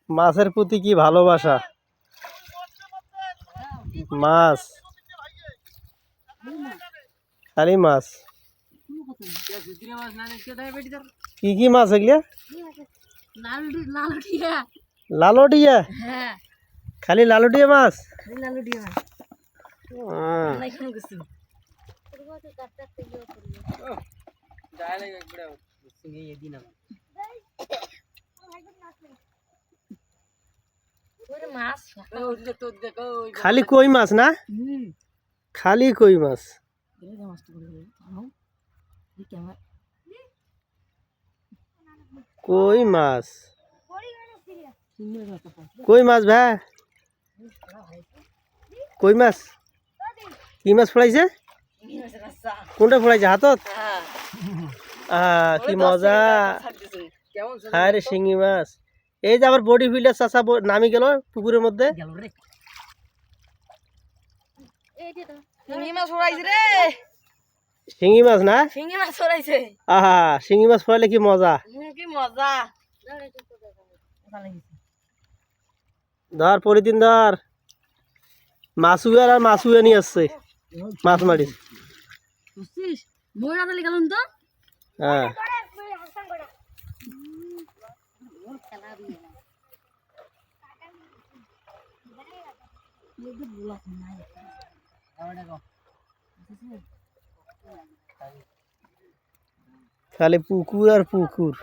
মাছের প্রতি কি ভালোবাসা। মাছ, খালি মাছ। কি কি মাছ এগুলা? লালটিয়া, খালি লালটিয়া মাছ। খালি কই মাছ না? খালি কই মাছ। কই মাছ, কই মাছ ভাই, কই মাছ। কি মাছ ফড়াইছে? কোনটা ফড়াইছে? হাতত? কি মজা। হ্যাঁ রে, শিঙি মাছ। এই যে আবার বডি ফিল্ডার চাচা নামি গেল পুকুরের মধ্যে। শিঙি মাছ না? শিঙি মাছ ফড়াইছে। আহা, শিঙি মাছ ফড়াইলে কি মজা। কি মজা। ধর পরিদিন ধর। মাছুয়ার আর মাছুয়া নিয়ে আসছে মাছ মারি। হ্যাঁ, খালি পুকুর আর পুকুর।